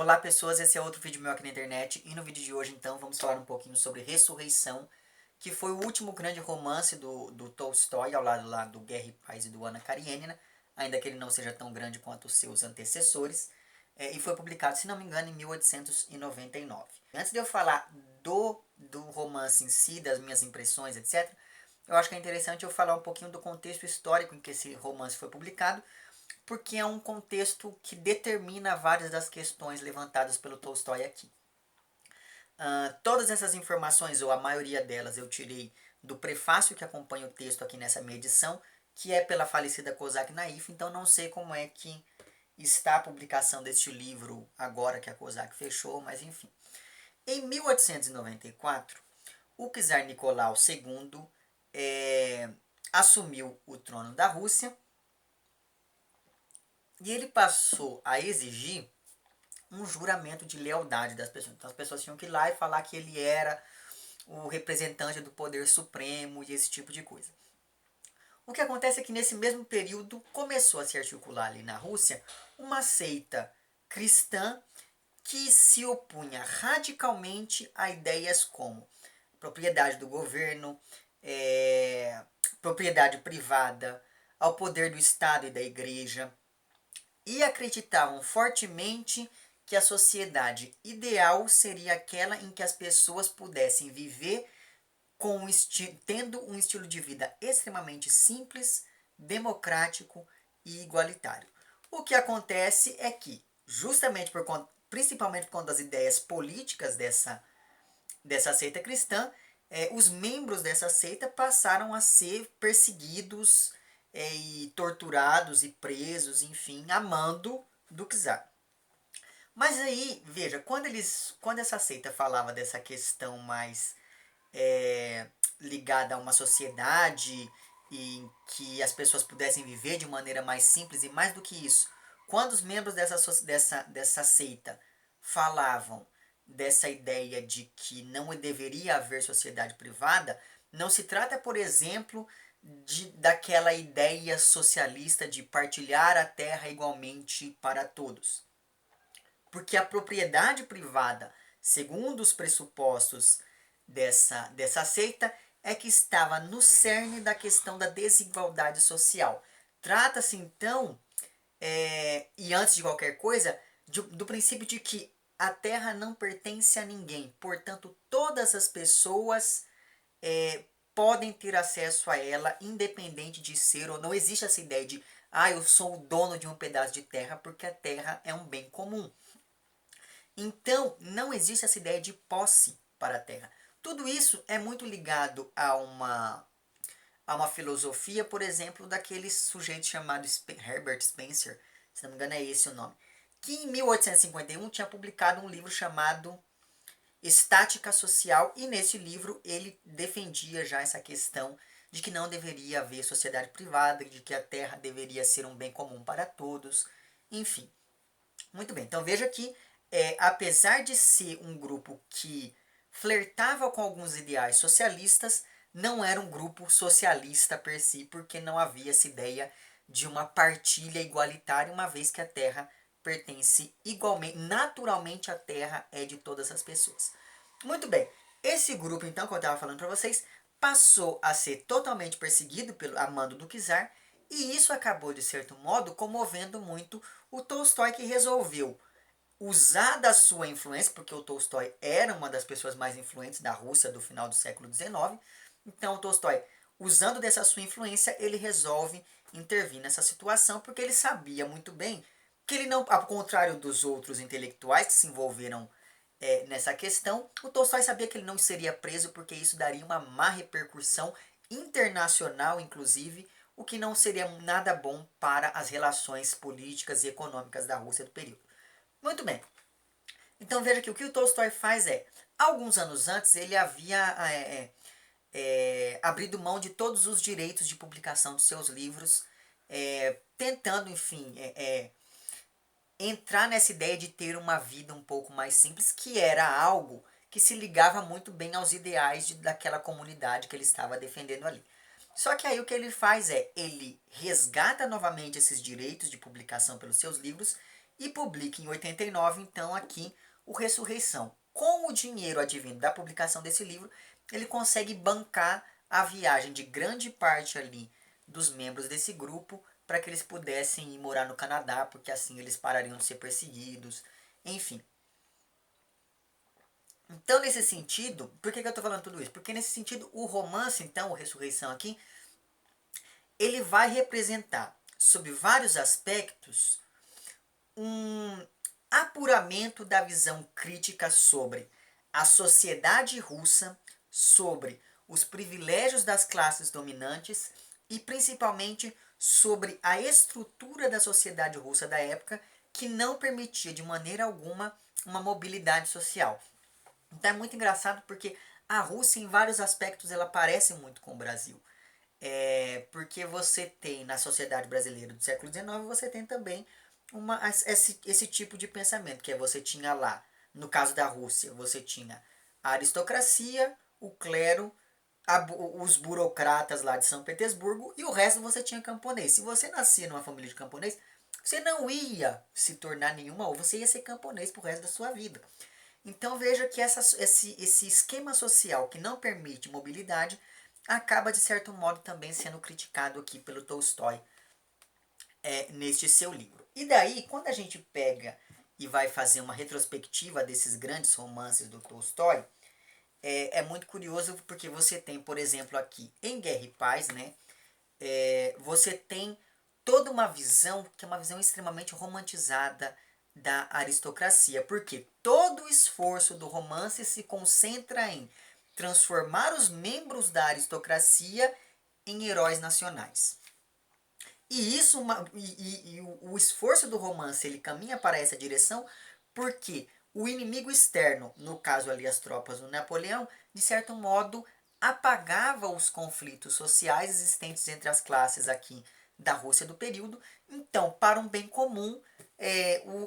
Olá pessoas, esse é outro vídeo meu aqui na internet e no vídeo de hoje então vamos falar um pouquinho sobre Ressurreição, que foi o último grande romance do Tolstói ao lado lá do Guerra e Paz e do Ana Karenina, ainda que ele não seja tão grande quanto os seus antecessores, e foi publicado, se não me engano, em 1899. Antes de eu falar do romance em si, das minhas impressões, etc., eu acho que é interessante eu falar um pouquinho do contexto histórico em que esse romance foi publicado, porque é um contexto que determina várias das questões levantadas pelo Tolstói aqui. Todas essas informações, ou a maioria delas, eu tirei do prefácio que acompanha o texto aqui nessa minha edição, que é pela falecida Kozak Naif, então não sei como é que está a publicação deste livro agora que a Kozak fechou, mas enfim. Em 1894, o czar Nicolau II assumiu o trono da Rússia e ele passou a exigir um juramento de lealdade das pessoas. Então as pessoas tinham que ir lá e falar que ele era o representante do poder supremo e esse tipo de coisa. O que acontece é que nesse mesmo período começou a se articular ali na Rússia uma seita cristã que se opunha radicalmente a ideias como propriedade do governo, propriedade privada, ao poder do Estado e da Igreja, e acreditavam fortemente que a sociedade ideal seria aquela em que as pessoas pudessem viver tendo um estilo de vida extremamente simples, democrático e igualitário. O que acontece é que, justamente por conta, principalmente por conta das ideias políticas dessa seita cristã, os membros dessa seita passaram a ser perseguidos e torturados e presos, enfim, a mando do czar. Mas aí, veja, quando essa seita falava dessa questão mais é, ligada a uma sociedade em que as pessoas pudessem viver de maneira mais simples, e mais do que isso, quando os membros dessa seita falavam dessa ideia de que não deveria haver sociedade privada, não se trata, por exemplo, daquela ideia socialista de partilhar a terra igualmente para todos. Porque a propriedade privada, segundo os pressupostos dessa seita, é que estava no cerne da questão da desigualdade social. Trata-se então, e antes de qualquer coisa, do princípio de que a terra não pertence a ninguém, portanto, todas as pessoas podem ter acesso a ela, independente de ser ou não. Existe essa ideia de, eu sou o dono de um pedaço de terra, porque a terra é um bem comum. Então, não existe essa ideia de posse para a terra. Tudo isso é muito ligado a uma filosofia, por exemplo, daquele sujeito chamado Herbert Spencer, se não me engano é esse o nome, que em 1851 tinha publicado um livro chamado Estática Social, e nesse livro ele defendia já essa questão de que não deveria haver sociedade privada, de que a terra deveria ser um bem comum para todos, enfim. Muito bem, então veja que apesar de ser um grupo que flertava com alguns ideais socialistas, não era um grupo socialista per si, porque não havia essa ideia de uma partilha igualitária, uma vez que a terra pertence igualmente, naturalmente a terra é de todas as pessoas. Muito bem, esse grupo então, que eu estava falando para vocês, passou a ser totalmente perseguido pelo mando do czar, e isso acabou, de certo modo, comovendo muito o Tolstói, que resolveu usar da sua influência, porque o Tolstói era uma das pessoas mais influentes da Rússia do final do século XIX. Então o Tolstói, usando dessa sua influência, ele resolve intervir nessa situação, porque ele sabia muito bem que ele não, ao contrário dos outros intelectuais que se envolveram nessa questão, o Tolstói sabia que ele não seria preso, porque isso daria uma má repercussão internacional, inclusive, o que não seria nada bom para as relações políticas e econômicas da Rússia do período. Muito bem. Então veja que o o Tolstói faz alguns anos antes, ele havia abrido mão de todos os direitos de publicação dos seus livros, tentando, enfim, entrar nessa ideia de ter uma vida um pouco mais simples, que era algo que se ligava muito bem aos ideais daquela comunidade que ele estava defendendo ali. Só que aí o que ele faz ele resgata novamente esses direitos de publicação pelos seus livros e publica em 89, então, aqui o Ressurreição. Com o dinheiro advindo da publicação desse livro, ele consegue bancar a viagem de grande parte ali dos membros desse grupo para que eles pudessem ir morar no Canadá, porque assim eles parariam de ser perseguidos, enfim. Então, nesse sentido, por que eu estou falando tudo isso? Porque nesse sentido, o romance, então, o Ressurreição aqui, ele vai representar, sob vários aspectos, um apuramento da visão crítica sobre a sociedade russa, sobre os privilégios das classes dominantes e principalmente sobre a estrutura da sociedade russa da época que não permitia de maneira alguma uma mobilidade social. Então é muito engraçado porque a Rússia em vários aspectos ela parece muito com o Brasil. Porque você tem na sociedade brasileira do século XIX, você tem também esse tipo de pensamento, que é você tinha lá, no caso da Rússia, você tinha a aristocracia, o clero, os burocratas lá de São Petersburgo e o resto você tinha camponês. Se você nascia numa família de camponês, você não ia se tornar nenhuma, ou você ia ser camponês pro resto da sua vida. Então veja que esse esquema social que não permite mobilidade acaba de certo modo também sendo criticado aqui pelo Tolstói neste seu livro. E daí, quando a gente pega e vai fazer uma retrospectiva desses grandes romances do Tolstói, é muito curioso porque você tem, por exemplo, aqui em Guerra e Paz, né? Você tem toda uma visão que é uma visão extremamente romantizada da aristocracia, porque todo o esforço do romance se concentra em transformar os membros da aristocracia em heróis nacionais. E isso o esforço do romance ele caminha para essa direção porque o inimigo externo, no caso ali as tropas do Napoleão, de certo modo apagava os conflitos sociais existentes entre as classes aqui da Rússia do período. Então, para um bem comum,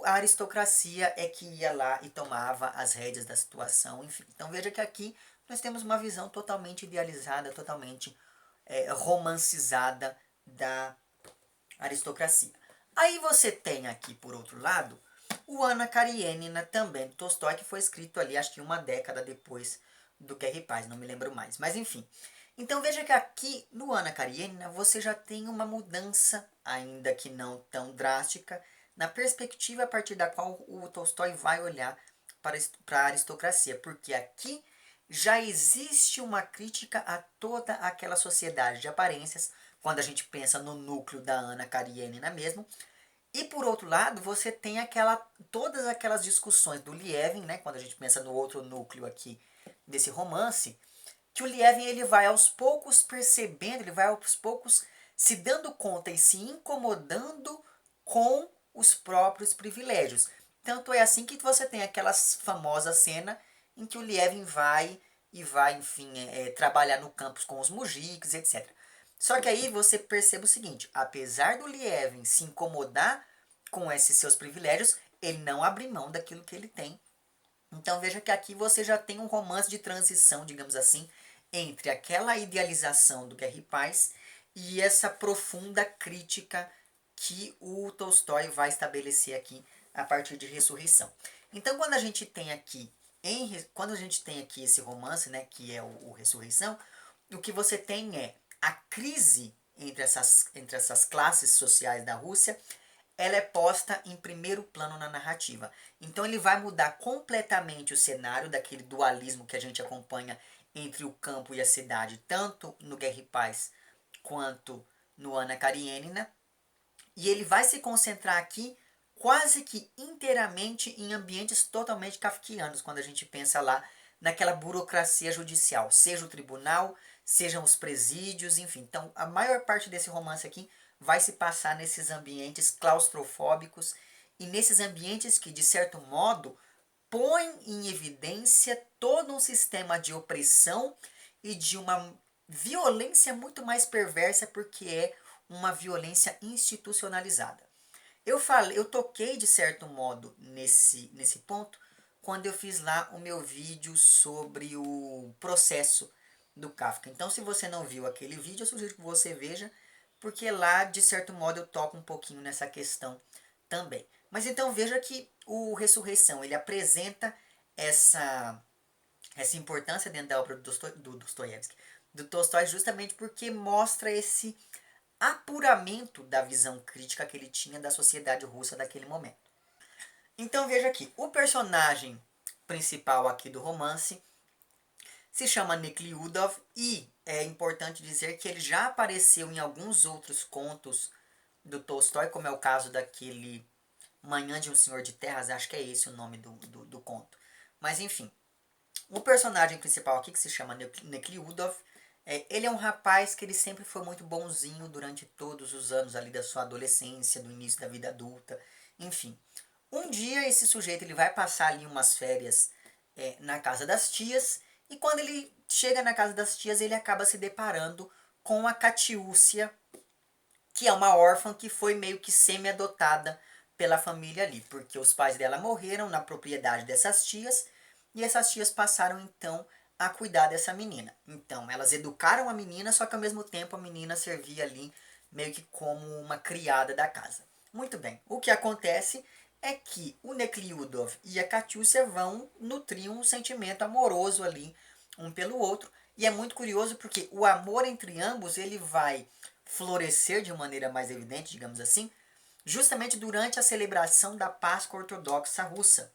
a aristocracia é que ia lá e tomava as rédeas da situação, enfim. Então veja que aqui nós temos uma visão totalmente idealizada, totalmente romancizada da aristocracia. Aí você tem aqui, por outro lado, o Ana Karenina também, do Tolstói, que foi escrito ali, acho que uma década depois do Guerra e Paz, não me lembro mais. Mas enfim. Então veja que aqui no Ana Karenina você já tem uma mudança, ainda que não tão drástica, na perspectiva a partir da qual o Tolstói vai olhar para a aristocracia. Porque aqui já existe uma crítica a toda aquela sociedade de aparências, quando a gente pensa no núcleo da Ana Karenina mesmo. E por outro lado, você tem todas aquelas discussões do Lievin, né, quando a gente pensa no outro núcleo aqui desse romance, que o Lievin ele vai aos poucos percebendo, ele vai aos poucos se dando conta e se incomodando com os próprios privilégios. Tanto é assim que você tem aquela famosa cena em que o Lievin vai enfim, trabalhar no campus com os mujiques, etc. Só que aí você percebe o seguinte, apesar do Lievin se incomodar com esses seus privilégios, ele não abre mão daquilo que ele tem. Então veja que aqui você já tem um romance de transição, digamos assim, entre aquela idealização do Guerra e Paz e essa profunda crítica que o Tolstói vai estabelecer aqui a partir de Ressurreição. Então quando a gente tem aqui esse romance, né, que é o Ressurreição, o que você tem é a crise entre essas classes sociais da Rússia, ela é posta em primeiro plano na narrativa. Então ele vai mudar completamente o cenário daquele dualismo que a gente acompanha entre o campo e a cidade, tanto no Guerra e Paz quanto no Ana Karenina. E ele vai se concentrar aqui quase que inteiramente em ambientes totalmente kafkianos, quando a gente pensa lá naquela burocracia judicial, seja o tribunal, sejam os presídios, enfim. Então, a maior parte desse romance aqui vai se passar nesses ambientes claustrofóbicos e nesses ambientes que, de certo modo, põem em evidência todo um sistema de opressão e de uma violência muito mais perversa, porque é uma violência institucionalizada. Eu toquei de certo modo nesse ponto quando eu fiz lá o meu vídeo sobre o processo do Kafka. Então, se você não viu aquele vídeo, eu sugiro que você veja, porque lá, de certo modo, eu toco um pouquinho nessa questão também. Mas então veja que o Ressurreição, ele apresenta essa, essa importância dentro da obra do Dostoiévski, do Tolstói, justamente porque mostra esse apuramento da visão crítica que ele tinha da sociedade russa daquele momento. Então veja aqui, o personagem principal aqui do romance se chama Nekliudov e é importante dizer que ele já apareceu em alguns outros contos do Tolstói, como é o caso daquele Manhã de um Senhor de Terras, acho que é esse o nome do conto. Mas enfim, o personagem principal aqui, que se chama Nekliudov, ele é um rapaz que ele sempre foi muito bonzinho durante todos os anos ali da sua adolescência, do início da vida adulta, enfim. Um dia esse sujeito ele vai passar ali umas férias na casa das tias, e quando ele chega na casa das tias ele acaba se deparando com a Catiúcia, que é uma órfã que foi meio que semi-adotada pela família ali, porque os pais dela morreram na propriedade dessas tias, e essas tias passaram então a cuidar dessa menina. Então, elas educaram a menina, só que ao mesmo tempo a menina servia ali meio que como uma criada da casa. Muito bem, o que acontece é que o Nekliudov e a Katiúcia vão nutrir um sentimento amoroso ali um pelo outro, e é muito curioso porque o amor entre ambos ele vai florescer de maneira mais evidente, digamos assim, justamente durante a celebração da Páscoa Ortodoxa Russa,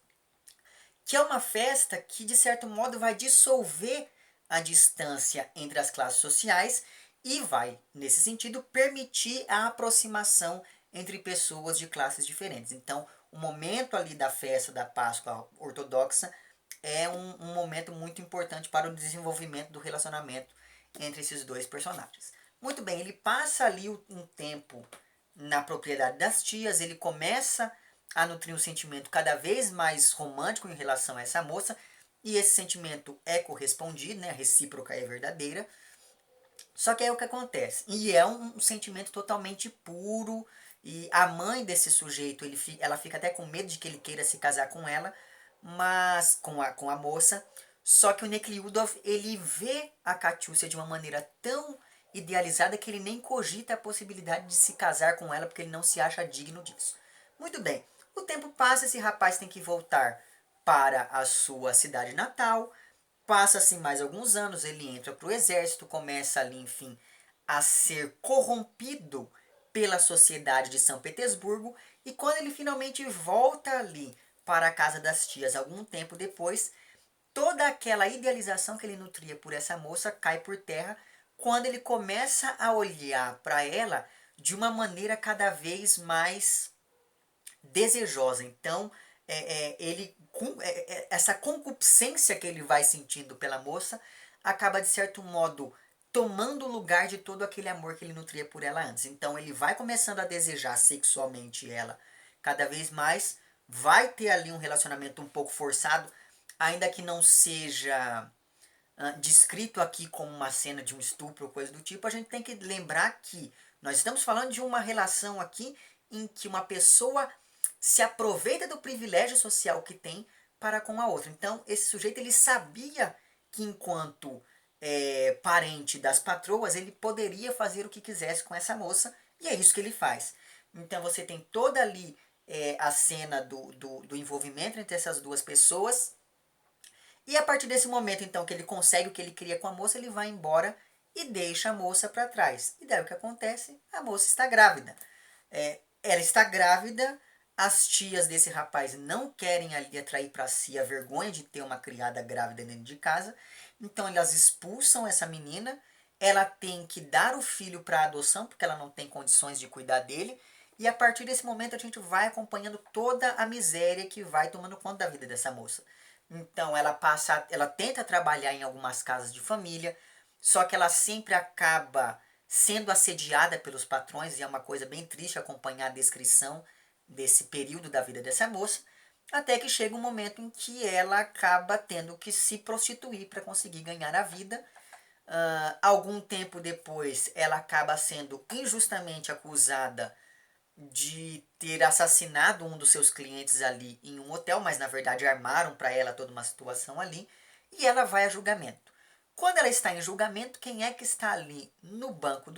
que é uma festa que, de certo modo, vai dissolver a distância entre as classes sociais e vai, nesse sentido, permitir a aproximação entre pessoas de classes diferentes. Então, o momento ali da festa da Páscoa Ortodoxa é um momento muito importante para o desenvolvimento do relacionamento entre esses dois personagens. Muito bem, ele passa ali um tempo na propriedade das tias, ele começa a nutrir um sentimento cada vez mais romântico em relação a essa moça, e esse sentimento é correspondido, né? A recíproca é verdadeira. Só que aí o que acontece? E é um sentimento totalmente puro, e a mãe desse sujeito, ela fica até com medo de que ele queira se casar com ela, mas com a moça. Só que o Nekliudov, ele vê a Katiúcia de uma maneira tão idealizada que ele nem cogita a possibilidade de se casar com ela, porque ele não se acha digno disso. Muito bem, o tempo passa, esse rapaz tem que voltar para a sua cidade natal. Passa-se mais alguns anos, ele entra para o exército, começa ali, enfim, a ser corrompido pela sociedade de São Petersburgo, e quando ele finalmente volta ali para a casa das tias algum tempo depois, toda aquela idealização que ele nutria por essa moça cai por terra quando ele começa a olhar para ela de uma maneira cada vez mais desejosa. Então, essa concupiscência que ele vai sentindo pela moça acaba, de certo modo, tomando o lugar de todo aquele amor que ele nutria por ela antes. Então, ele vai começando a desejar sexualmente ela cada vez mais, vai ter ali um relacionamento um pouco forçado, ainda que não seja descrito aqui como uma cena de um estupro ou coisa do tipo. A gente tem que lembrar que nós estamos falando de uma relação aqui em que uma pessoa se aproveita do privilégio social que tem para com a outra. Então, esse sujeito ele sabia que enquanto parente das patroas, ele poderia fazer o que quisesse com essa moça, e é isso que ele faz. Então, você tem toda ali a cena do envolvimento entre essas duas pessoas, e a partir desse momento, então, que ele consegue o que ele queria com a moça, ele vai embora e deixa a moça para trás. E daí o que acontece? A moça está grávida. Ela está grávida, as tias desse rapaz não querem ali atrair para si a vergonha de ter uma criada grávida dentro de casa, então elas expulsam essa menina, ela tem que dar o filho para adoção, porque ela não tem condições de cuidar dele, e a partir desse momento a gente vai acompanhando toda a miséria que vai tomando conta da vida dessa moça. Então ela tenta trabalhar em algumas casas de família, só que ela sempre acaba sendo assediada pelos patrões, e é uma coisa bem triste acompanhar a descrição desse período da vida dessa moça, até que chega um momento em que ela acaba tendo que se prostituir para conseguir ganhar a vida. Algum tempo depois, ela acaba sendo injustamente acusada de ter assassinado um dos seus clientes ali em um hotel, mas na verdade armaram para ela toda uma situação ali, e ela vai a julgamento. Quando ela está em julgamento, quem é que está ali no banco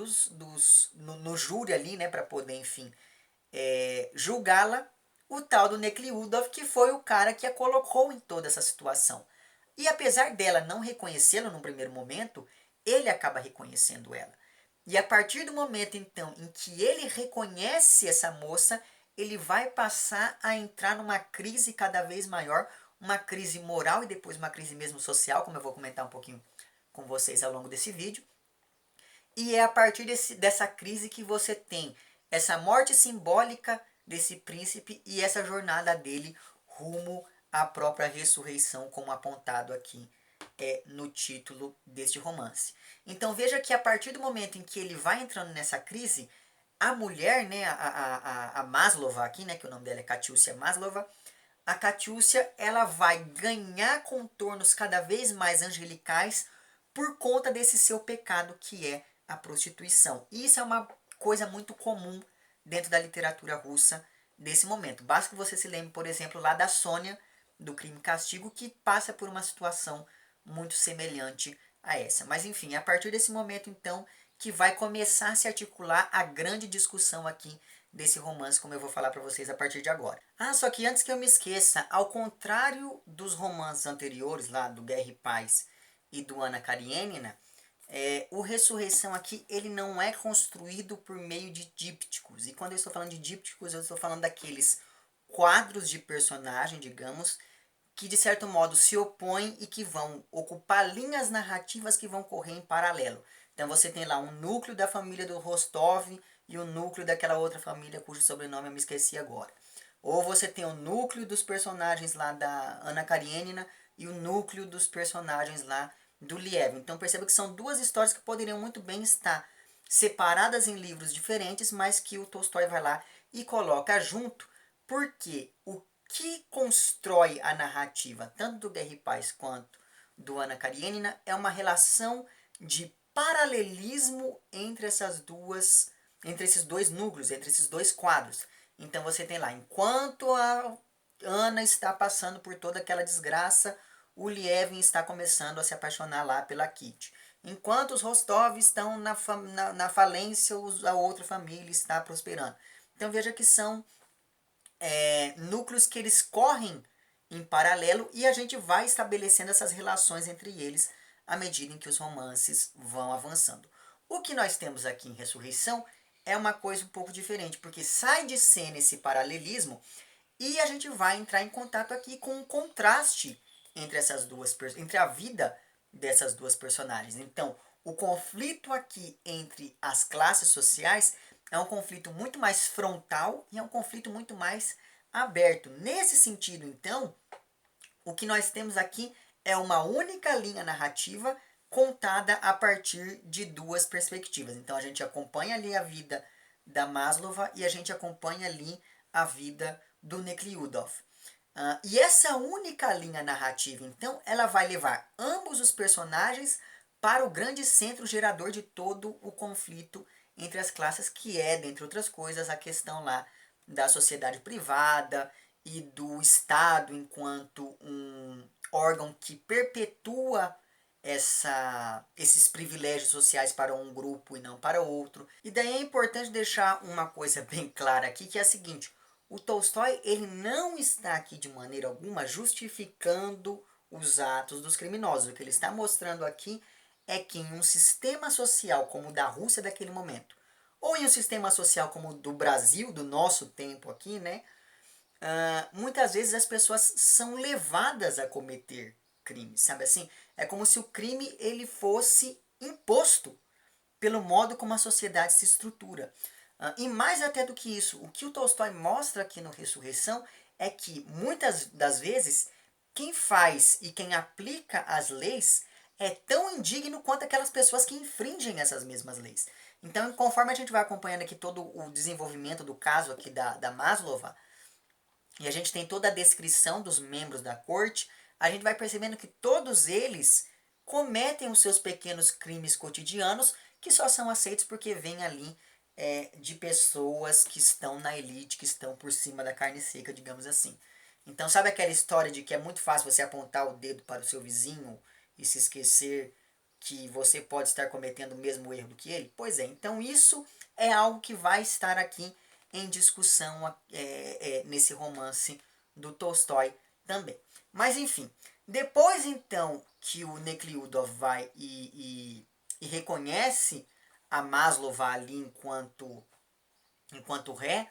no júri ali, né, para poder, enfim, julgá-la? o tal do Nekliudov, que foi o cara que a colocou em toda essa situação. E apesar dela não reconhecê-lo no primeiro momento, ele acaba reconhecendo ela. E a partir do momento, então, em que ele reconhece essa moça, ele vai passar a entrar numa crise cada vez maior, uma crise moral e depois uma crise mesmo social, como eu vou comentar um pouquinho com vocês ao longo desse vídeo. E é a partir dessa crise que você tem essa morte simbólica desse príncipe e essa jornada dele rumo à própria ressurreição, como apontado aqui no título deste romance. Então veja que a partir do momento em que ele vai entrando nessa crise, a mulher, né, a Maslova aqui, né, que o nome dela é Katiusia Maslova, a Katiusia, ela vai ganhar contornos cada vez mais angelicais por conta desse seu pecado que é a prostituição. E isso é uma coisa muito comum dentro da literatura russa desse momento. Basta que você se lembre, por exemplo, lá da Sônia, do Crime e Castigo, que passa por uma situação muito semelhante a essa. Mas enfim, é a partir desse momento, então, que vai começar a se articular a grande discussão aqui desse romance, como eu vou falar para vocês a partir de agora. Ah, só que antes que eu me esqueça, ao contrário dos romances anteriores, lá do Guerra e Paz e do Ana Karenina, o Ressurreição aqui, ele não é construído por meio de dípticos. E quando eu estou falando de dípticos, eu estou falando daqueles quadros de personagem, digamos, que de certo modo se opõem e que vão ocupar linhas narrativas que vão correr em paralelo. Então você tem lá um núcleo da família do Rostov e o núcleo daquela outra família cujo sobrenome eu me esqueci agora. Ou você tem o núcleo dos personagens lá da Ana Karenina e o núcleo dos personagens lá do Liev. Então perceba que são duas histórias que poderiam muito bem estar separadas em livros diferentes, mas que o Tolstói vai lá e coloca junto, porque o que constrói a narrativa, tanto do Guerra e Paz quanto do Ana Karenina, é uma relação de paralelismo entre entre esses dois núcleos, entre esses dois quadros. Então você tem lá, enquanto a Ana está passando por toda aquela desgraça, o Lievin está começando a se apaixonar lá pela Kitty. Enquanto os Rostov estão na falência, a outra família está prosperando. Então veja que são núcleos que eles correm em paralelo e a gente vai estabelecendo essas relações entre eles à medida em que os romances vão avançando. O que nós temos aqui em Ressurreição é uma coisa um pouco diferente, porque sai de cena esse paralelismo e a gente vai entrar em contato aqui com um contraste entre entre a vida dessas duas personagens. Então, o conflito aqui entre as classes sociais é um conflito muito mais frontal e é um conflito muito mais aberto. Nesse sentido, então, o que nós temos aqui é uma única linha narrativa contada a partir de duas perspectivas. Então a gente acompanha ali a vida da Maslova e a gente acompanha ali a vida do Nekliudov. E essa única linha narrativa, então, ela vai levar ambos os personagens para o grande centro gerador de todo o conflito entre as classes, que é, dentre outras coisas, a questão lá da sociedade privada e do Estado enquanto um órgão que perpetua esses privilégios sociais para um grupo e não para outro. E daí é importante deixar uma coisa bem clara aqui, que é a seguinte: o Tolstói, ele não está aqui de maneira alguma justificando os atos dos criminosos. O que ele está mostrando aqui é que em um sistema social como o da Rússia daquele momento, ou em um sistema social como o do Brasil, do nosso tempo aqui, né? Muitas vezes as pessoas são levadas a cometer crimes, sabe assim? É como se o crime ele fosse imposto pelo modo como a sociedade se estrutura. E mais até do que isso, o que o Tolstói mostra aqui no Ressurreição é que muitas das vezes quem faz e quem aplica as leis é tão indigno quanto aquelas pessoas que infringem essas mesmas leis. Então, conforme a gente vai acompanhando aqui todo o desenvolvimento do caso aqui da Maslova, e a gente tem toda a descrição dos membros da corte, a gente vai percebendo que todos eles cometem os seus pequenos crimes cotidianos que só são aceitos porque vêm ali de pessoas que estão na elite, que estão por cima da carne seca, digamos assim. Então, sabe aquela história de que é muito fácil você apontar o dedo para o seu vizinho e se esquecer que você pode estar cometendo o mesmo erro do que ele? Pois é, então isso é algo que vai estar aqui em discussão nesse romance do Tolstói também. Mas enfim, depois então que o Nekliudov vai e reconhece a Maslow ali enquanto ré,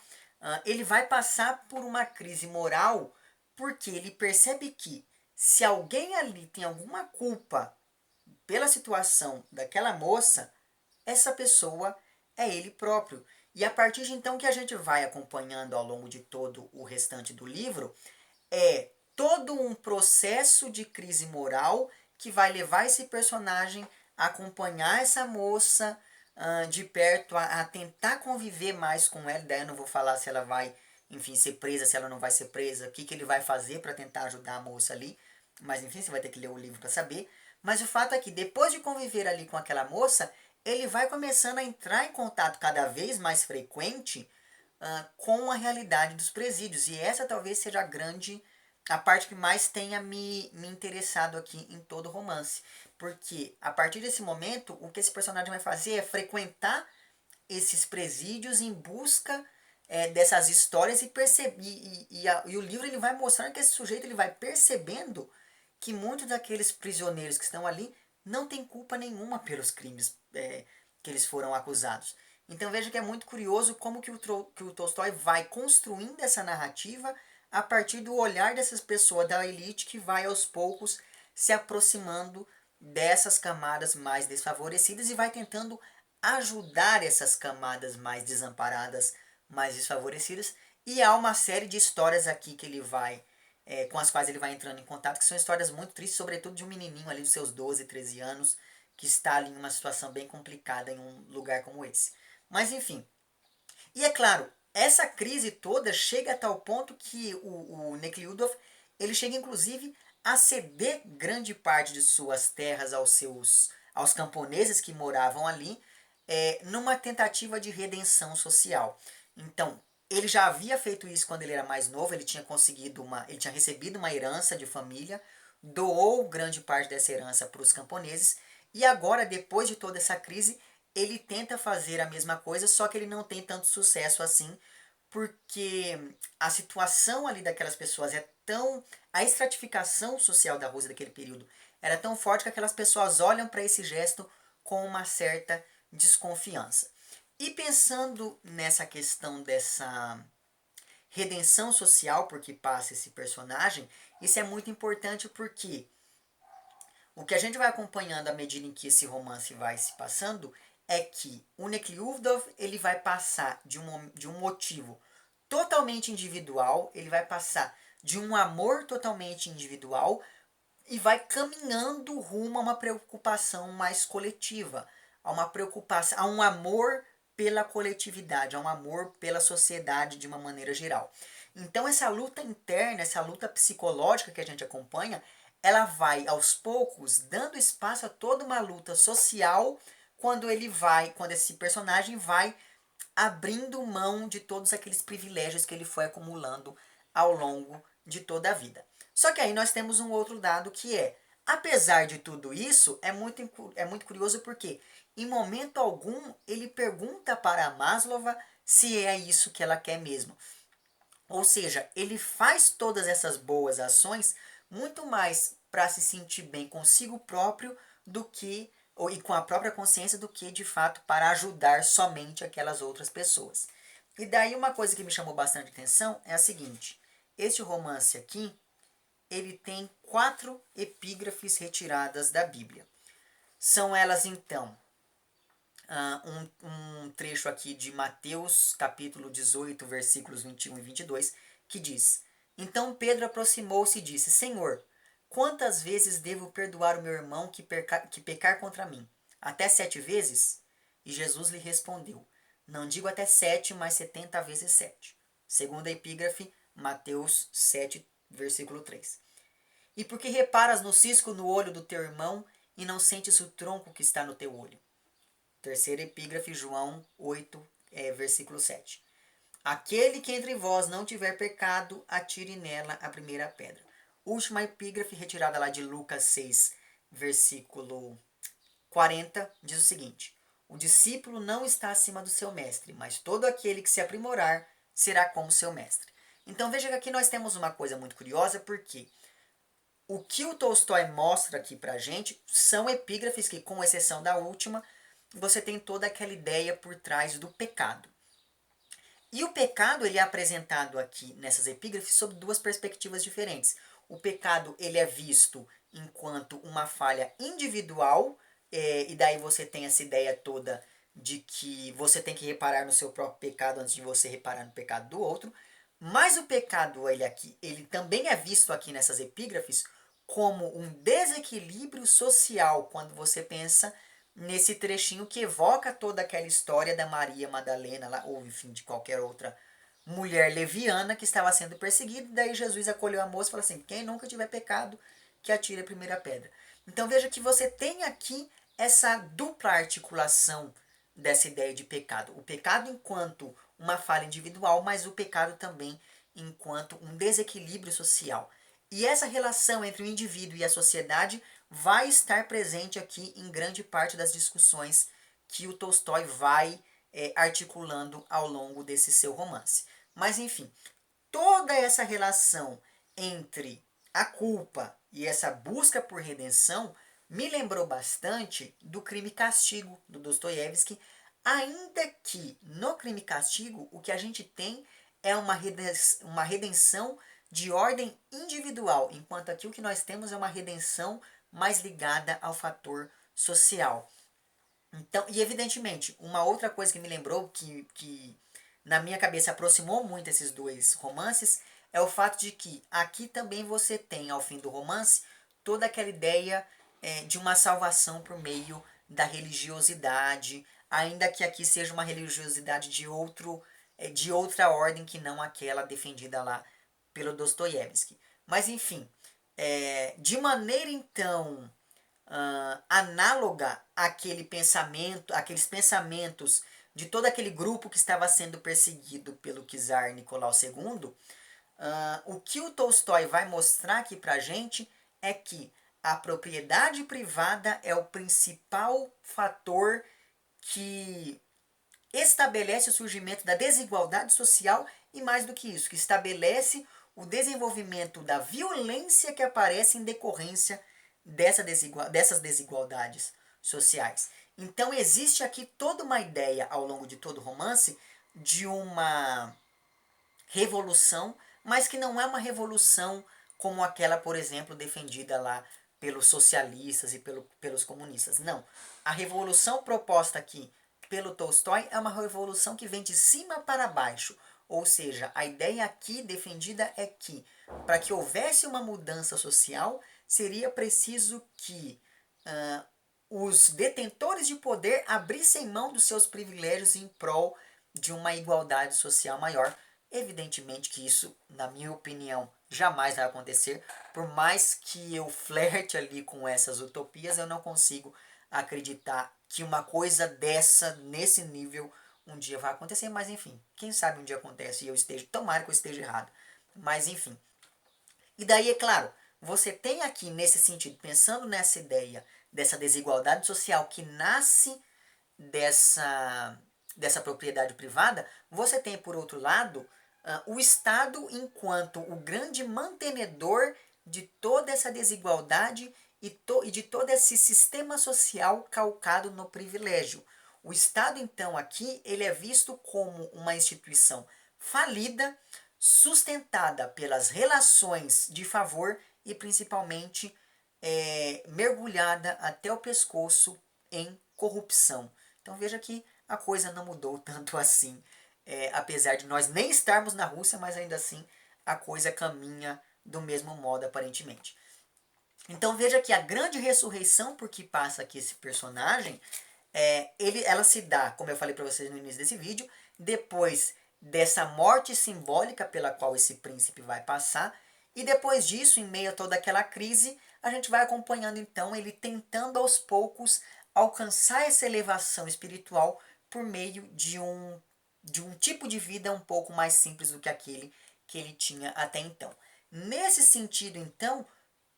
ele vai passar por uma crise moral porque ele percebe que se alguém ali tem alguma culpa pela situação daquela moça, essa pessoa é ele próprio. E a partir de então que a gente vai acompanhando ao longo de todo o restante do livro, é todo um processo de crise moral que vai levar esse personagem a acompanhar essa moça de perto, a tentar conviver mais com ela. Daí eu não vou falar se ela vai, enfim, ser presa, se ela não vai ser presa, o que ele vai fazer para tentar ajudar a moça ali. Mas enfim, você vai ter que ler o livro para saber. Mas o fato é que depois de conviver ali com aquela moça, ele vai começando a entrar em contato cada vez mais frequente com a realidade dos presídios. E essa talvez seja a parte que mais tenha me interessado aqui em todo o romance. Porque a partir desse momento, o que esse personagem vai fazer é frequentar esses presídios em busca dessas histórias e o livro ele vai mostrando que esse sujeito ele vai percebendo que muitos daqueles prisioneiros que estão ali não têm culpa nenhuma pelos crimes que eles foram acusados. Então veja que é muito curioso como que o Tolstói vai construindo essa narrativa a partir do olhar dessas pessoas da elite que vai aos poucos se aproximando dessas camadas mais desfavorecidas e vai tentando ajudar essas camadas mais desamparadas, mais desfavorecidas. E há uma série de histórias aqui que ele vai com as quais ele vai entrando em contato, que são histórias muito tristes, sobretudo de um menininho ali dos seus 12, 13 anos, que está ali em uma situação bem complicada em um lugar como esse. Mas enfim, e é claro, essa crise toda chega a tal ponto que o Nekliudov, ele chega inclusive a ceder grande parte de suas terras aos camponeses que moravam ali, numa tentativa de redenção social. Então, ele já havia feito isso quando ele era mais novo, ele tinha recebido uma herança de família, doou grande parte dessa herança para os camponeses, e agora, depois de toda essa crise, ele tenta fazer a mesma coisa, só que ele não tem tanto sucesso assim, porque a situação ali daquelas pessoas é tão. A estratificação social da Rússia daquele período era tão forte que aquelas pessoas olham para esse gesto com uma certa desconfiança. E pensando nessa questão dessa redenção social por que passa esse personagem, isso é muito importante porque o que a gente vai acompanhando à medida em que esse romance vai se passando é que o Nekliudov ele vai passar de um motivo totalmente individual, ele vai passar de um amor totalmente individual e vai caminhando rumo a uma preocupação mais coletiva, a uma preocupação, a um amor pela coletividade, a um amor pela sociedade de uma maneira geral. Então essa luta interna, essa luta psicológica que a gente acompanha, ela vai aos poucos dando espaço a toda uma luta social quando esse personagem vai abrindo mão de todos aqueles privilégios que ele foi acumulando ao longo de toda a vida. Só que aí nós temos um outro dado que apesar de tudo isso, é muito curioso porque em momento algum ele pergunta para a Maslova se é isso que ela quer mesmo. Ou seja, ele faz todas essas boas ações muito mais para se sentir bem consigo próprio do que e com a própria consciência do que de fato para ajudar somente aquelas outras pessoas. E daí uma coisa que me chamou bastante atenção é a seguinte: este romance aqui, ele tem 4 epígrafes retiradas da Bíblia. São elas então um trecho aqui de Mateus capítulo 18, versículos 21 e 22, que diz: Então Pedro aproximou-se e disse: Senhor, quantas vezes devo perdoar o meu irmão que pecar contra mim? Até 7 vezes? E Jesus lhe respondeu: Não digo até 7, mas 70 vezes 7. Segunda epígrafe, Mateus 7, versículo 3. E por que reparas no cisco no olho do teu irmão e não sentes o tronco que está no teu olho? Terceira epígrafe, João 8, versículo 7. Aquele que entre vós não tiver pecado, atire nela a primeira pedra. Última epígrafe, retirada lá de Lucas 6, versículo 40, diz o seguinte: O discípulo não está acima do seu mestre, mas todo aquele que se aprimorar será como seu mestre. Então veja que aqui nós temos uma coisa muito curiosa, porque o que o Tolstói mostra aqui pra gente são epígrafes que, com exceção da última, você tem toda aquela ideia por trás do pecado. E o pecado ele é apresentado aqui nessas epígrafes sob duas perspectivas diferentes. O pecado ele é visto enquanto uma falha individual, e daí você tem essa ideia toda de que você tem que reparar no seu próprio pecado antes de você reparar no pecado do outro. Mas o pecado ele também é visto aqui nessas epígrafes como um desequilíbrio social, quando você pensa nesse trechinho que evoca toda aquela história da Maria Madalena, lá, ou enfim, de qualquer outra mulher leviana que estava sendo perseguida, e daí Jesus acolheu a moça e falou assim, quem nunca tiver pecado, que atire a primeira pedra. Então veja que você tem aqui essa dupla articulação dessa ideia de pecado. O pecado enquanto uma falha individual, mas o pecado também enquanto um desequilíbrio social. E essa relação entre o indivíduo e a sociedade vai estar presente aqui em grande parte das discussões que o Tolstói vai articulando ao longo desse seu romance. Mas enfim, toda essa relação entre a culpa e essa busca por redenção me lembrou bastante do Crime e Castigo, do Dostoiévski, ainda que no Crime e Castigo o que a gente tem é uma redenção de ordem individual, enquanto aqui o que nós temos é uma redenção mais ligada ao fator social. Então, e evidentemente, uma outra coisa que me lembrou, que na minha cabeça aproximou muito esses dois romances, é o fato de que aqui também você tem, ao fim do romance, toda aquela ideia de uma salvação por meio da religiosidade, ainda que aqui seja uma religiosidade de outra ordem que não aquela defendida lá pelo Dostoiévski. Mas enfim, de maneira então análoga àqueles pensamentos de todo aquele grupo que estava sendo perseguido pelo czar Nicolau II, o que o Tolstói vai mostrar aqui pra gente é que a propriedade privada é o principal fator que estabelece o surgimento da desigualdade social e, mais do que isso, que estabelece o desenvolvimento da violência que aparece em decorrência dessas desigualdades sociais. Então existe aqui toda uma ideia ao longo de todo o romance de uma revolução, mas que não é uma revolução como aquela, por exemplo, defendida lá pelos socialistas e pelos comunistas. Não. A revolução proposta aqui pelo Tolstói é uma revolução que vem de cima para baixo. Ou seja, a ideia aqui defendida é que, para que houvesse uma mudança social, seria preciso que os detentores de poder abrissem mão dos seus privilégios em prol de uma igualdade social maior. Evidentemente que isso, na minha opinião, jamais vai acontecer. Por mais que eu flerte ali com essas utopias, eu não consigo acreditar que uma coisa dessa, nesse nível, um dia vai acontecer. Mas enfim, quem sabe um dia acontece e eu esteja, tomara que eu esteja errado. Mas enfim. E daí, é claro, você tem aqui nesse sentido, pensando nessa ideia dessa desigualdade social que nasce dessa propriedade privada, você tem, por outro lado, o Estado enquanto o grande mantenedor de toda essa desigualdade e de todo esse sistema social calcado no privilégio. O Estado, então, aqui, ele é visto como uma instituição falida, sustentada pelas relações de favor e principalmente mergulhada até o pescoço em corrupção. Então veja que a coisa não mudou tanto assim, apesar de nós nem estarmos na Rússia, mas ainda assim a coisa caminha do mesmo modo aparentemente. Então veja que a grande ressurreição por que passa aqui esse personagem, ela se dá, como eu falei para vocês no início desse vídeo, depois dessa morte simbólica pela qual esse príncipe vai passar, e depois disso, em meio a toda aquela crise, a gente vai acompanhando então ele tentando aos poucos alcançar essa elevação espiritual por meio de um tipo de vida um pouco mais simples do que aquele que ele tinha até então. Nesse sentido, então,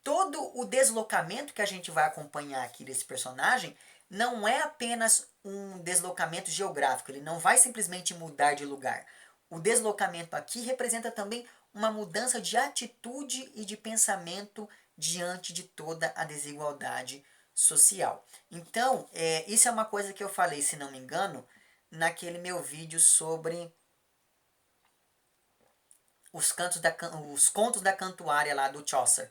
todo o deslocamento que a gente vai acompanhar aqui desse personagem não é apenas um deslocamento geográfico, ele não vai simplesmente mudar de lugar. O deslocamento aqui representa também uma mudança de atitude e de pensamento diante de toda a desigualdade social. Então, isso é uma coisa que eu falei, se não me engano, naquele meu vídeo sobre os contos da cantuária lá do Chaucer.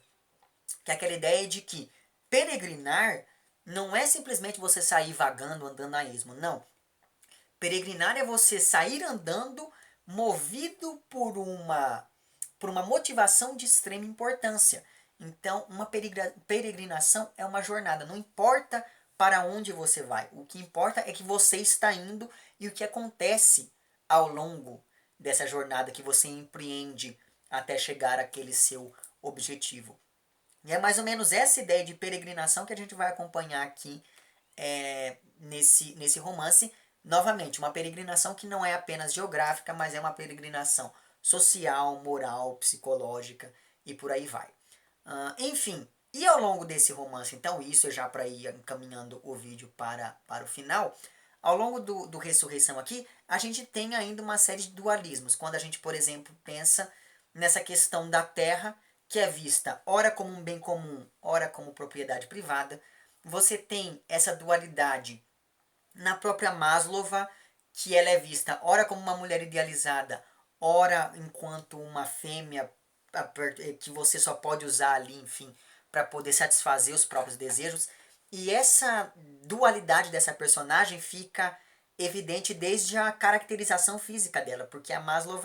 Que é aquela ideia de que peregrinar não é simplesmente você sair vagando, andando a esmo. Não. Peregrinar é você sair andando movido por uma motivação de extrema importância. Então, uma peregrinação é uma jornada. Não importa para onde você vai. O que importa é que você está indo e o que acontece ao longo dessa jornada que você empreende até chegar àquele seu objetivo. E é mais ou menos essa ideia de peregrinação que a gente vai acompanhar aqui nesse romance. Novamente, uma peregrinação que não é apenas geográfica, mas é uma peregrinação social, moral, psicológica e por aí vai. Enfim, e ao longo desse romance, então, isso é já para ir encaminhando o vídeo para o final. Ao longo do Ressurreição aqui, a gente tem ainda uma série de dualismos. Quando a gente, por exemplo, pensa nessa questão da terra, que é vista ora como um bem comum, ora como propriedade privada. Você tem essa dualidade na própria Maslow, que ela é vista ora como uma mulher idealizada, ora enquanto uma fêmea que você só pode usar ali, enfim, para poder satisfazer os próprios desejos. E essa dualidade dessa personagem fica evidente desde a caracterização física dela, porque a Maslow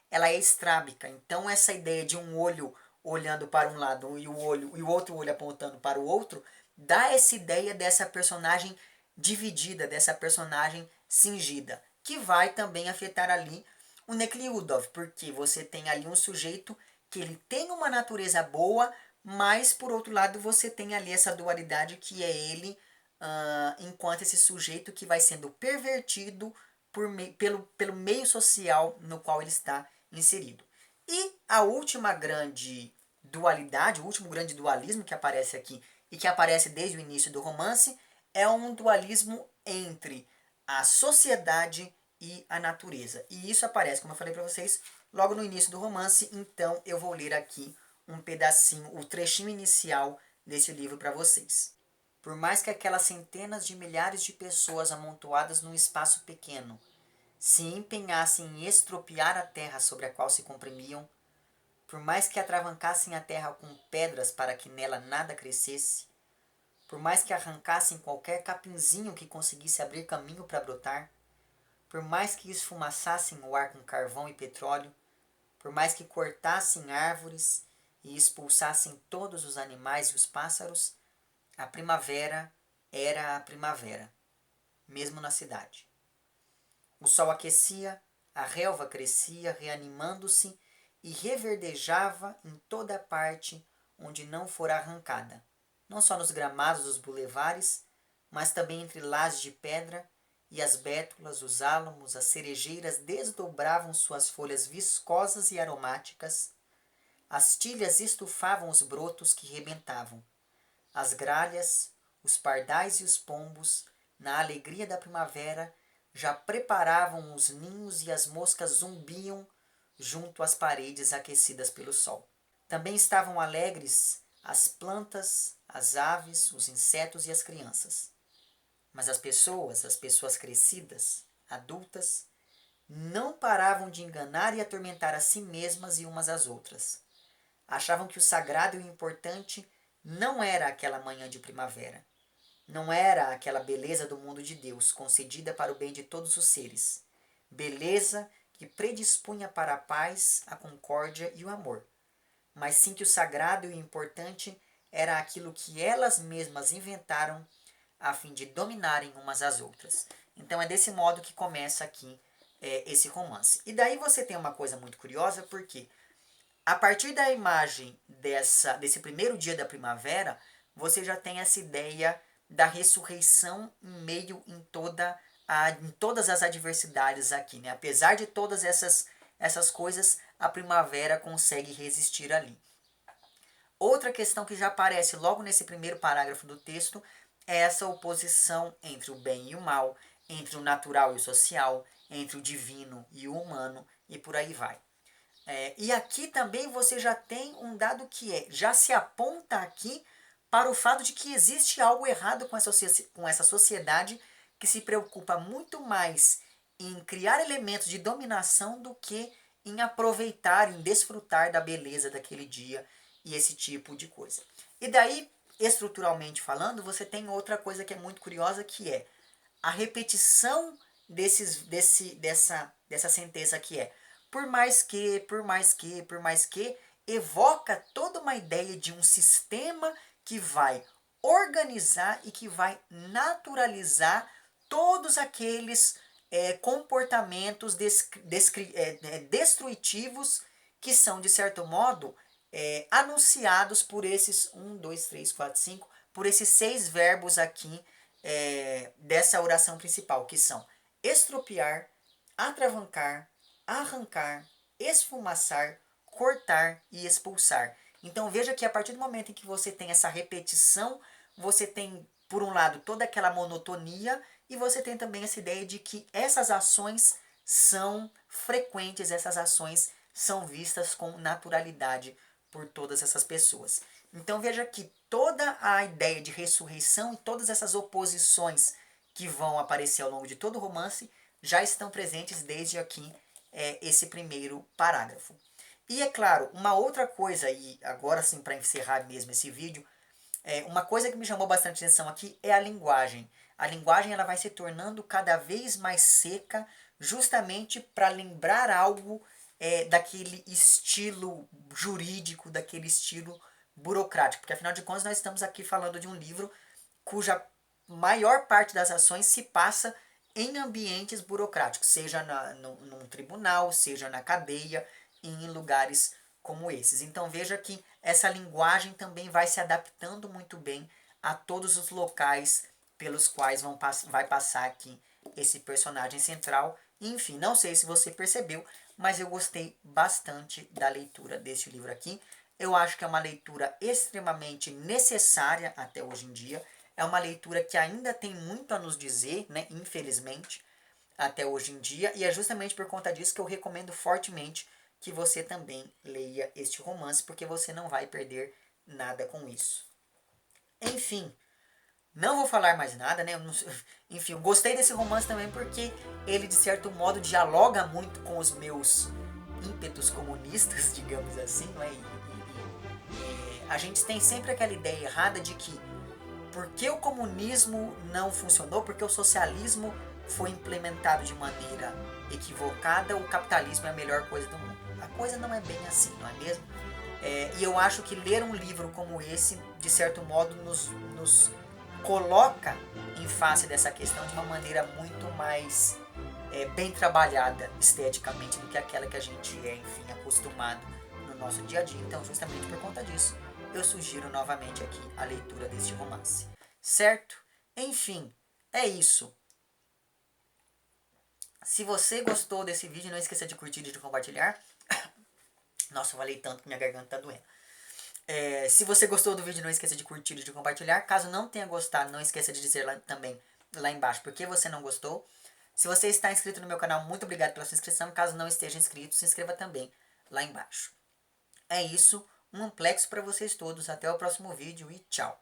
ela é estrábica. Então essa ideia de um olho olhando para um lado e o outro olho apontando para o outro dá essa ideia dessa personagem dividida, dessa personagem cingida, que vai também afetar ali o Nekliudov, porque você tem ali um sujeito que ele tem uma natureza boa, mas por outro lado você tem ali essa dualidade que é ele enquanto esse sujeito que vai sendo pervertido pelo meio social no qual ele está inserido. E a última grande dualidade, o último grande dualismo que aparece aqui e que aparece desde o início do romance é um dualismo entre a sociedade e a natureza. E isso aparece, como eu falei para vocês, logo no início do romance. Então eu vou ler aqui um pedacinho, o trechinho inicial desse livro para vocês. Por mais que aquelas centenas de milhares de pessoas amontoadas num espaço pequeno se empenhassem em estropiar a terra sobre a qual se comprimiam, por mais que atravancassem a terra com pedras para que nela nada crescesse, por mais que arrancassem qualquer capinzinho que conseguisse abrir caminho para brotar, por mais que esfumaçassem o ar com carvão e petróleo, por mais que cortassem árvores e expulsassem todos os animais e os pássaros, a primavera era a primavera, mesmo na cidade. O sol aquecia, a relva crescia, reanimando-se e reverdejava em toda parte onde não fora arrancada, não só nos gramados dos bulevares, mas também entre lajes de pedra, e as bétulas, os álamos, as cerejeiras desdobravam suas folhas viscosas e aromáticas, as tilhas estufavam os brotos que rebentavam, as gralhas, os pardais e os pombos, na alegria da primavera, já preparavam os ninhos e as moscas zumbiam junto às paredes aquecidas pelo sol. Também estavam alegres as plantas, as aves, os insetos e as crianças. Mas as pessoas crescidas, adultas, não paravam de enganar e atormentar a si mesmas e umas às outras. Achavam que o sagrado e o importante não era aquela manhã de primavera. Não era aquela beleza do mundo de Deus, concedida para o bem de todos os seres. Beleza que predispunha para a paz, a concórdia e o amor. Mas sim que o sagrado e o importante era aquilo que elas mesmas inventaram a fim de dominarem umas às outras. Então é desse modo que começa aqui esse romance. E daí você tem uma coisa muito curiosa, porque a partir da imagem desse primeiro dia da primavera, você já tem essa ideia da ressurreição em todas as adversidades aqui, né? Apesar de todas essas coisas, a primavera consegue resistir ali. Outra questão que já aparece logo nesse primeiro parágrafo do texto é essa oposição entre o bem e o mal, entre o natural e o social, entre o divino e o humano, e por aí vai. E aqui também você já tem um dado já se aponta aqui para o fato de que existe algo errado com essa sociedade que se preocupa muito mais em criar elementos de dominação do que em aproveitar, em desfrutar da beleza daquele dia e esse tipo de coisa. E daí, estruturalmente falando, você tem outra coisa que é muito curiosa, que é a repetição dessa sentença que é por mais que, por mais que, por mais que, evoca toda uma ideia de um sistema que vai organizar e que vai naturalizar todos aqueles comportamentos destrutivos que são, de certo modo, anunciados por esses 1, 2, 3, 4, 5, por esses 6 verbos aqui dessa oração principal, que são estropiar, atravancar, arrancar, esfumaçar, cortar e expulsar. Então veja que a partir do momento em que você tem essa repetição, você tem, por um lado, toda aquela monotonia e você tem também essa ideia de que essas ações são frequentes, essas ações são vistas com naturalidade por todas essas pessoas. Então veja que toda a ideia de ressurreição e todas essas oposições que vão aparecer ao longo de todo o romance já estão presentes desde aqui esse primeiro parágrafo. E é claro, uma outra coisa, e agora sim para encerrar mesmo esse vídeo, uma coisa que me chamou bastante atenção aqui é a linguagem. A linguagem ela vai se tornando cada vez mais seca, justamente para lembrar algo daquele estilo jurídico, daquele estilo burocrático. Porque afinal de contas nós estamos aqui falando de um livro cuja maior parte das ações se passa em ambientes burocráticos, seja num tribunal, seja na cadeia, em lugares como esses. Então veja que essa linguagem também vai se adaptando muito bem a todos os locais pelos quais vai passar aqui esse personagem central. Enfim, não sei se você percebeu, mas eu gostei bastante da leitura deste livro aqui. Eu acho que é uma leitura extremamente necessária até hoje em dia. É uma leitura que ainda tem muito a nos dizer, né? Infelizmente, até hoje em dia. E é justamente por conta disso que eu recomendo fortemente que você também leia este romance, porque você não vai perder nada com isso. Enfim, não vou falar mais nada, né? Enfim, eu gostei desse romance também porque ele, de certo modo, dialoga muito com os meus ímpetos comunistas, digamos assim, não é? A gente tem sempre aquela ideia errada de que porque o comunismo não funcionou, porque o socialismo foi implementado de maneira equivocada, o capitalismo é a melhor coisa do mundo. A coisa não é bem assim, não é mesmo? E eu acho que ler um livro como esse, de certo modo, nos coloca em face dessa questão de uma maneira muito mais bem trabalhada esteticamente do que aquela que a gente é, enfim, acostumado no nosso dia a dia. Então, justamente por conta disso, eu sugiro novamente aqui a leitura deste romance. Certo? Enfim, é isso. Se você gostou desse vídeo, não esqueça de curtir e de compartilhar. Nossa, eu falei tanto que minha garganta tá doendo. Se você gostou do vídeo, não esqueça de curtir e de compartilhar. Caso não tenha gostado, não esqueça de dizer também lá embaixo porque você não gostou. Se você está inscrito no meu canal, muito obrigado pela sua inscrição. Caso não esteja inscrito, se inscreva também lá embaixo. É isso. Um amplexo para vocês todos. Até o próximo vídeo e tchau.